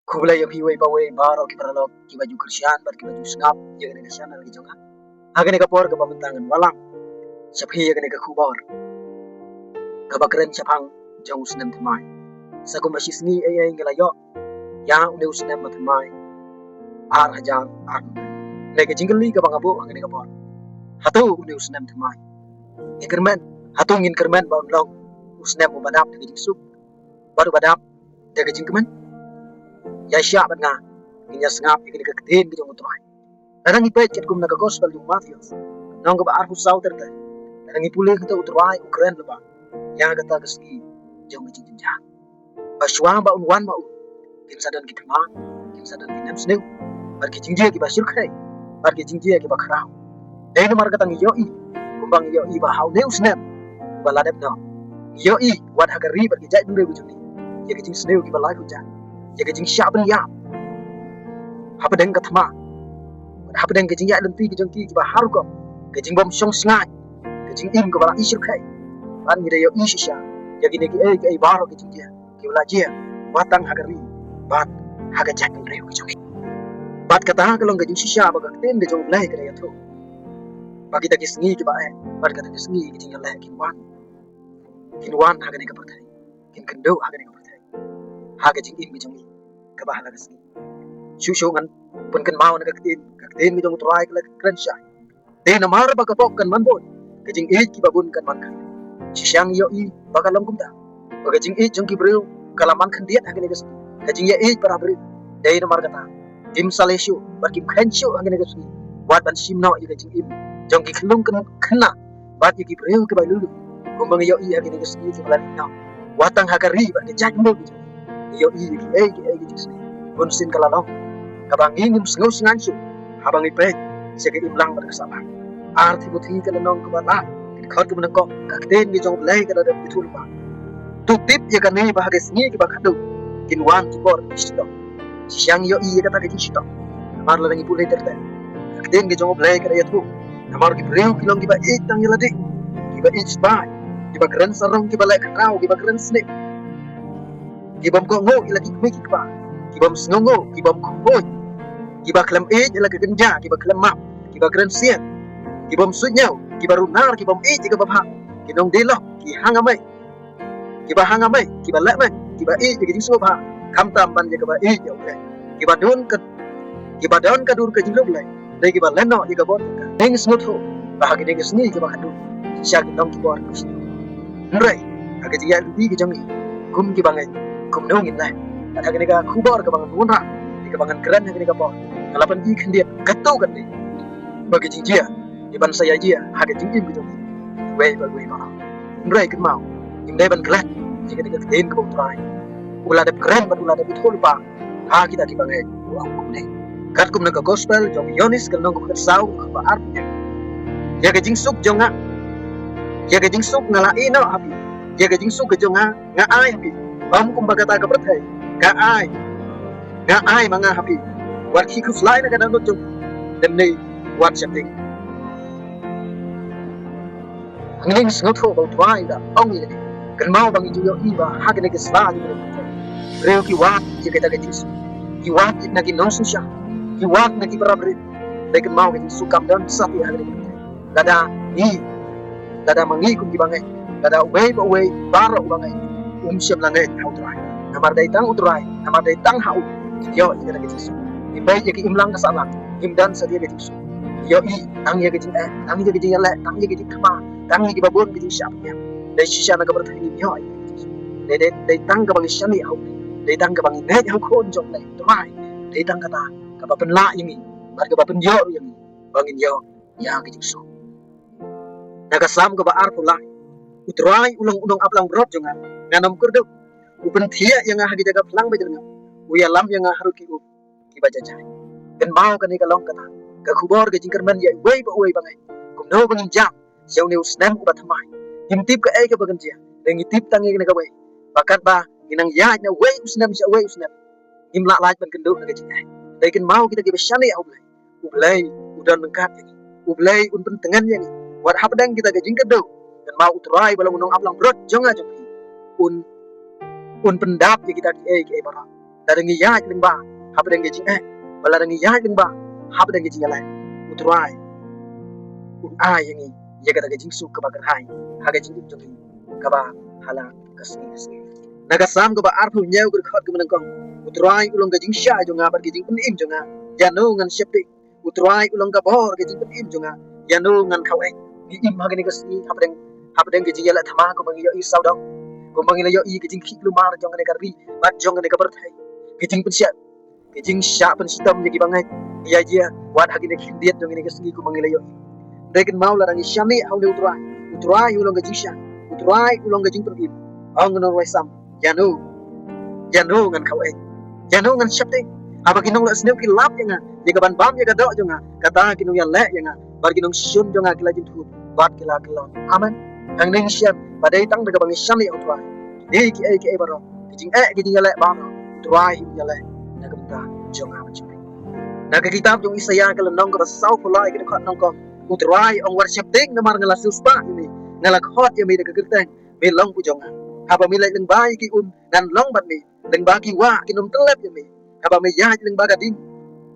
Kubla yo hiwe bawe baro ki baralo ki baju kersian bar ki baju snap ya gane ka sana lagi jonga agane ka por ka pamantangan walang saphi ya gane ka kubor ka bakren chapang jong usnem thamai sakum basisni ay ngala yo ya une usnem thamai ar hajar ar ne ka jingli ka bangabo agane ka por hatu une usnem thamai ikermen hatu ngin kermen baun long usnem badap de jingsuk baru badap de jingkemen ya sya banga inya sngap ikini ka ktin ki jong utrai kadang ipet ket kum na ka gospel yung mafios nong ka ba arfu sauter ta kadang ipule kita utrai ukren leba ya kata keski jong ki jinja baswa ba unwan ma kin sadan ki kama kin sadan ki nems new bar ki jinja ki basir khai bar ki jinja ki bakrao dai mar kata ngi yo I kumbang yo I ba how new snap baladep no yo I wat hakari bar ki jai dure bu juni ya ki jing sneu ki balai ku ja ya ke jing syaben ya apa deng katma apa deng ke jing ya lempi ke jong ki ba har ko ke jing bom song sngai ke jing im ko bala isir khai ban mi de yo isisha ya gine ki ke baro ke jing ya ki bala je batang hagari bat haga jak reu ke jong bat kata ka long ke jing shisha ba ka ten de jong lai ke ya tho bagi ta ki sngi ki ba bat kata ki sngi ke jing lai ki wan haga ne ka pertai kin kendo haga ne ka pertai haga jing im ke jong kabahala kasi syusyungan pun kan mau nak katin mi jong try kala kran sha de na mar ba ka pok kan man boy kajing e ki babun kan man kan sisyang yo I bakalam kumta kajing e jong ki breu kala man kan diet hagane kasi kajing ya e para breu de na mar kata kim saleshu bar kim khan shu hagane kasi wat ban sim no I kajing im jong ki khlung kan khna bat ki breu ke bailulu kumbang yo I hagane kasi ki bala no watang hagari bar ke jak mo yo I ki jisni kunsin kalalong kabang ingim sngo sngansu habang ipe sege imlang bar kasaba arti buthi kalanong kabala khar ke menako kakten ni jong lai kada da bitul ba tu tip ya kan ni bahage sngi ki bakadu kin wan tu bor isto siang yo I kata ke isto mar la ngi pulai terde kakten ni jong lai kada ya tu namar ki breu ki long ki ba ek tang yalade ki ba ich ba ki ba kran sarong ki ba lai khrau ki ba kran sne kibam ko ngo ila ki meki ba kibam sngongo kibam khoi kiba klam e ila ka ganja kiba klam map kiba kran sien kibam sunyau kiba runar kibam e kiba ba kinong delo ki hangamai kiba lamai kiba e ki jing so ba kam tam ban kiba e yo ke kiba don ka dur ka jing lok lai dai kiba leno ki ka bon ka deng smotho ba ha ki deng sni kiba ka dur sya ki dong ki bor ka nrai aga ji ya lu ki jong kum ki bangai kum no ngin lai ada kene ka khubor ka bangan unra di ka bangan keren kene ka por kalapan I khendiet katau kan ni bagi jingjia di ban saya jia haga jingjim gitu wei ba nrai kan mau imdai ban klat jika di ka ten ka trai ula de keren ban ula de bithol pa ha kita ki bangai uang kum ne kat kum na ka gospel jong yonis kan nong ka sau ka ar ya ka jingsuk jonga ya ka jingsuk ngala ino hapi ya ka jingsuk ka jonga nga ai hapi bam kum bagata ka perthai ga ai manga happy wat ki ku fly na kadang jong dem nei wat chapting nging sngo tho ba twai da ong ni kan mau bang ju yo I ba ha ke ne ke sla ni reo ki wat je ke ta ke jis ki wat na ki non susha ki wat na ki barabre de kan mau ke su kam dan sa ti ha ke lada mangi kum ki bangai lada way baro bangai siam langai hau trai namar dai tang utrai namar dai tang hau yo I kana kisu I bai ye ki imlang ka sala imdan sa dia kisu yo I tang ye ki jing tang ye ki jing la tang ye ki jing kama tang ye ki babon ki jing syap ya dai shisha na ka ber thani yo dai tang ka bang shani hau dai tang ka bang ne hau khon jong dai trai dai tang ka ta ka ba pen la yimi bar ka ba pen yo yimi bangin yo ya ki jing so naga sam ka ba ar pula utrai ulang aplang rot jonga nganam kurdu upen thia yang hagi jaga pelang bajelnya uya lam yang haru ki baca jai kan mau kan ka long kata ka khubor ke jingker man ya wei ba wei bangai kum no bangin jam siau ne usnam ku batmai him tip ka ke bagan dia dengi tip tangi ne ka wei bakat ba ginang ya na wei usnam sia wei usnam him la laj ban kendo ka jingkai dai kan mau kita ke besane au ublai udan mengkat ni ublai un pentengan ya ni wat habdang kita ke jingker do kan mau utrai balang unong aplang brot jonga jong un pendap ya kita ki bara dadangi yaj lengba hapadengi jing baladangi yaj lengba hapadengi jing yalai utrai yangi yaga daga jing su kabagar hai haga jing jongi kaba hala kasni naga sam kaba arpu nyau gur khat kumenang kong utrai ulong ga jing sha jonga bar jing pun im jonga janu ngan septi utrai ulong ga bor ga jing pun im jonga janu ngan khawai gi im haga ni kasni hapadeng ga jing yala thama ko bangi yo i saudong ko bangi la yo i ga jing khik lumar jonga ne garbi bat jonga ne kabar thai ga jing pun sia ga jing sha pun sitam gi bangai ya jia wat hagi ne khindiet jonga ne kasni ko bangi la yo Rekin mau la rangi shami haule utrai ulong ga jing sha utrai ulong ga jing pun im ong no roi sam janu ngan khawai janu ngan septi apa kinong la sneu ki lap yanga ye ka ban bam ye ka do jonga kata kinong ya le yanga bar kinong sun jonga kila jin thu bat kila amen ang ning siap badai tang daga bangi shami utrai ni ki baro kijing ya le ba utrai ya le naga ta jonga ma chai naga kitab jong Isaya kala nong ka sau pulai ki khat nong ko utrai ong war septing namar ngala suspa ini ngala khot ye mi daga gerteng me long pu jonga haba mi lai leng bai ki dan long bat mi leng ba ki wa ki nom telep ye mi haba mi ya leng ba ga ding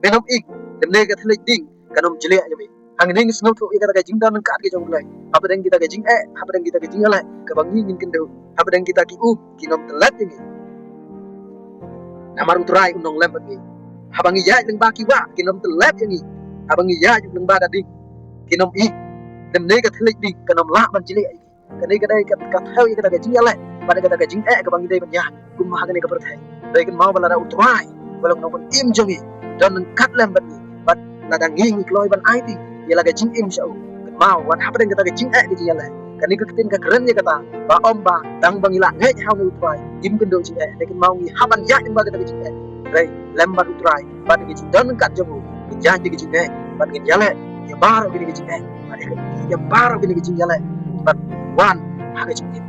me nom ik dem ne ga thlek ding kanom jile ye mi hang ning snow thu ga jing dan ka ki jong lai haba deng kita ga jing haba deng kita ga jing ala ka bang ngin kin do haba deng kita ki ki nom telep ye mi namar utrai unong lem bat mi haba ngi ya leng ba ki wa ki nom telep ye mi haba ngi ya leng ba ga ding ki nom ik dem ne ga thlek ding kanom la ban jile kani kadai ka thau ye ka jing ala pada kata jing ka bang dei banya kum ma hagane ka perthai dai kan mau bala utrai balong no pun im jongi dan kat lem bat bat na dang nging kloi ban ai ti ye la ka jing im sau kan mau wat hapen kata jing ka jing ala kani ka tin ka keren ye kata ba om ba dang bang ila ngai hau ni utrai im kan do jing dai kan mau ngi haban ya jing ba kata jing dai lem bat utrai bat ka jing dan kat jongu ja jing jing bat ka yale ye bar ka jing bat ka ye bar ka jing yale bat wan haga jing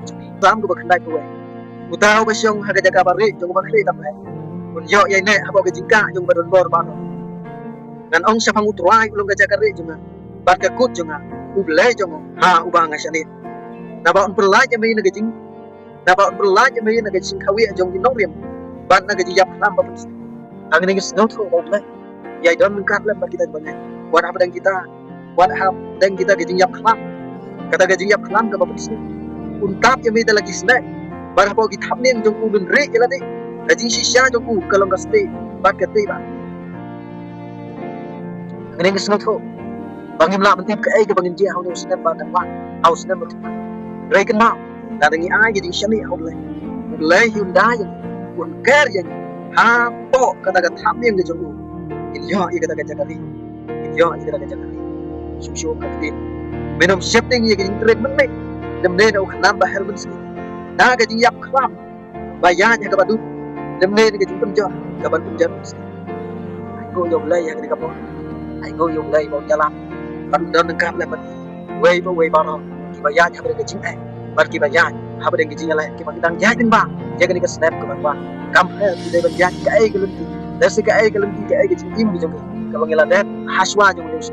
sam ko bakhandai ko utau ba syong haga jaga bari jong ba khri tam un yo ye ne habo ga jingka jong badon bor ba ngan ong sapang utrai ulong ga jaga ri jonga bat ka kut jonga ublai jong ha ubang asani na ba un perlai je me na ga jing na ba un perlai je me na ga jing khawi jong ni nong riem bat na ga jing yap lam ba pun ang ni snow tho ba ulai yai don min kat lam ba kita bangai wat apa dan kita ga jing yap lam kata ga jing yap lam ka ba pun untap yang kita lagi snack barang pau kita ni jong u ben re kala de lagi shisha jong u kalong ka stay bat ka tei ba ngene ngi tho bangim la pentim ka ai ka bangin je haun snap ba ta wa haus snap ba re kan ma la ngi ai ge ding shani haun le hyundai un ker yang ha po kata ka thap ni ngi jong u in yo i kata ka jakari in yo i kata ka jakari shushu ka tin menom shifting ye ge trek men me dem ne no khnam ba helmen ski na ga jing yap khlam ba ya nya ka badu dem ne ga jing tum jo ka ban tum jan ski ai go yong lai ya ga ka po ai go yong lai bo ya lam ban don ka le ban wei ba no ki ba ya nya ba ga jing ai ban ki ba ya ha ba ga jing ala ki ban dang ya jing ba ya ga ni ka snap ka ban wa kam he ki dai ban ya ka ai ga lum ti da si ka ai ga lum ti ka ai ga jing im bi jong ka ban la dat haswa jong lu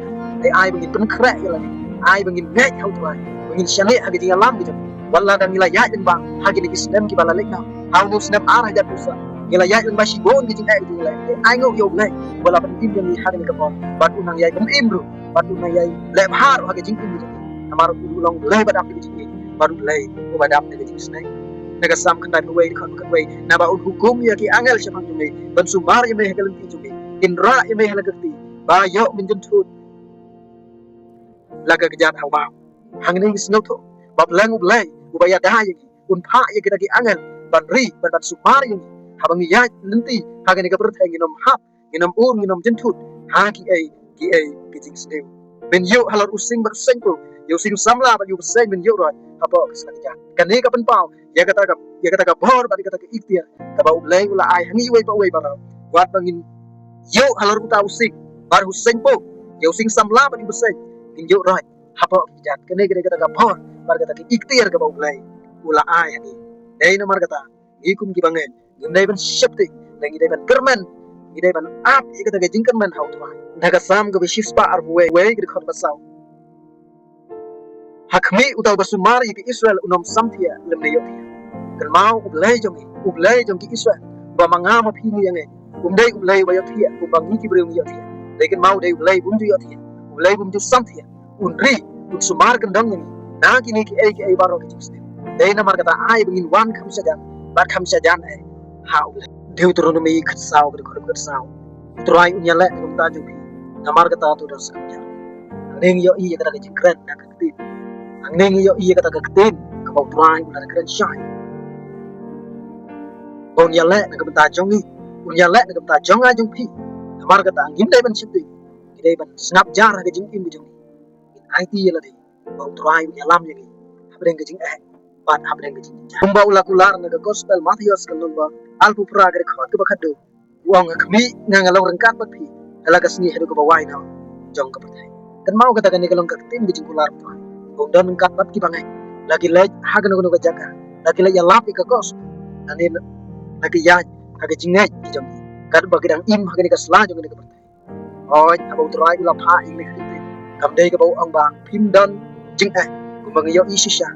ai ai ban tum khra ya la ai ban ngai hau tu ngin shani hagi jing alam gitu walla dan ngila ya jeng bang hagi ni islam ki bala lekna hau nu snap arah ja pusa ngila ya jeng bashi gon ki jing ai jing lai ai ngo yo lai wala ban im jeng ni hagi ni ka bon batu nang yai ban im ru batu nang yai le har hagi jing im jeng amar ulong lai badap ki jing baru lai ko badap ni jing snai naga sam kan dai wei kan wei na ba hukum ya ki angel syapang jung ban sumar ya me hagalung ki jung indra ya me halagati ba yo min jun thut laga kejat hau ba hang ni snow tho bab lang ublai ubaya da ye un pha ye kita ki angel ban ri ban sumar ye habang ya nanti haga ni ka perthai nginom hap nginom nginom jentut ha ki ai ki jing snew ben yo halor using bar seng ko yo sing samla ba yo seng ben yo roi apa kesalahan kan ni ka pen pau ya kata ka bor ba kata ka ikhtiar ka ba ublai ula ai hangi wei ba wat bangin yo halor uta using bar huseng po yo sing samla ba yo seng in yo roi apa kijat kene kata ka bor bar kata ki ikhtiar ka ba ublai ula ai hangi dai no mar kata ikum ki bangen dai ban shapti dai dai ban kerman dai ban ap kata ka jingkan man hau twa naga sam ga bishispa ar we ki khot basau hakmi utau basumar ki Israel unom samthia lemne yotia kan mau ublai jong ki Israel ba manga ma phi ni yang dei ulai ba yo thia bang ni ki breu ni yo thia lekin mau dei ulai bum ju yo thia ulai bum ju sam thia ri sumar kan dang ni na ki ni ki ai baro ki jiste dei na mar kata ai bingin wan kham sa jan ba kham sa jan ha ulai Deuteronomy khat sao khat sao trai unya le kum ta ju bi na mar kata tu das kam ja neng yo I kata ki kren na ka tin neng yo I kata ka tin ka bau trai na kren shai bon ya le na ka ta jong ni unya le na ka ta jong a jong phi na mar kata ngim dai ban sip ti dei ban snap jar ka jing im jong IT la dei bau trai unya lam ye habren ka jing ban habren ka jing kumba ula kular na ka gospel Matthias kan number alpu pra ga khot ka khadu wong khmi nga long rangkat bat phi ala ka sni hedu ka bawai na jong ka pathai kan mau kata kan kalong ka tin gi kular pa bong don kat bat ki bangai lagi le ha kan ka jaga lagi le ya lap ka kos ani lagi ya ha ka jingai ki jong kat ba gedang im ha ka sla jong ka pathai oi abau trai ula pha ing ni khiti kam dei ka bau ong bang phim don jing ku bang yo I shisha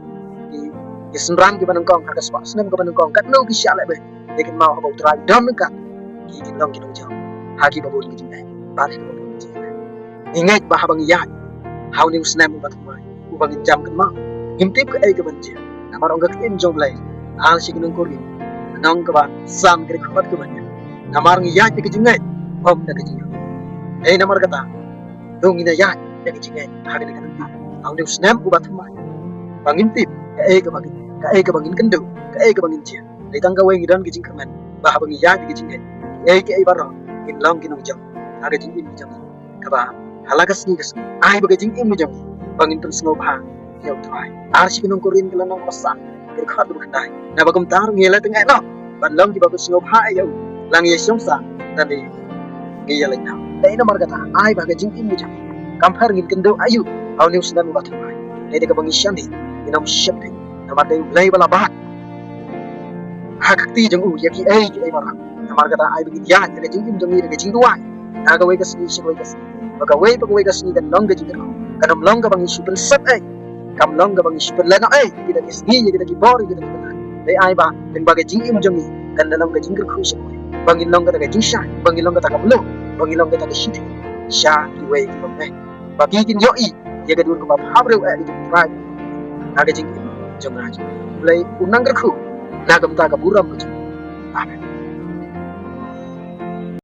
ki sunran ki banang kong ha ka swa snem ka banang kong kat no ki sha le be lekin mau abau trai don ka ki long ki dong jong ha ki babon ki jingai ba le ka babon ki jingai ingat bah bang ya how ni usnam ba thumai u bang jam kan ma ngimtip ka ai ka ban je amar ong ka tin jong lai al shi kinong kori nong ka ba sam kri khabat ka ban namar ngi ya ki jingai bom da ka jingai ei namar kata dong ina ya da ka jingai ha ka kan how ni usnam u ba thumai bang ngimtip ka ai ka bang in kan do ka ai ka bang in je le tang ka wei ngi don ki jing khaman bah bang ya ki jingai ei ki ai ba ro in long ki nong jong ha ka jing in jong ka ba halagas ni gas ai bagai jing im jong bangin tum sngo bha yau trai ar shi kinong korin kala nong masa ker khat bu khandai na bagum tar ngela tengai no ban long ki bagus sngo bha yau lang ye song sa dan di ngi ya lena dai na mar kata ai bagai jing im jong kam phar ngin kendo ayu au news nan ba thamai dai de ka bangi shandi inam shapti na mar dai lai bala ba hak ti jong u ya ki ai mar na mar kata ai bagai ya ka jing im jong ni ka jing duai na ka wei ka sni shi wei ka baka wei kasni kan long ga jingir kanam long ga bangi super sat kam long ga bangi super lena kita kisni ya kita ki bor kita ki dai ai ba den baga jing im jongi kan dalam ga jingir khu shi bangi long ga jing sha bangi long ga ta kam lo bangi long ga ta shi sha ki wei ki bang baki kin yo I ya ga dur ko ba habre ki try na ga jing im jonga ji lay unang ga khu na gam ta ga buram ga amen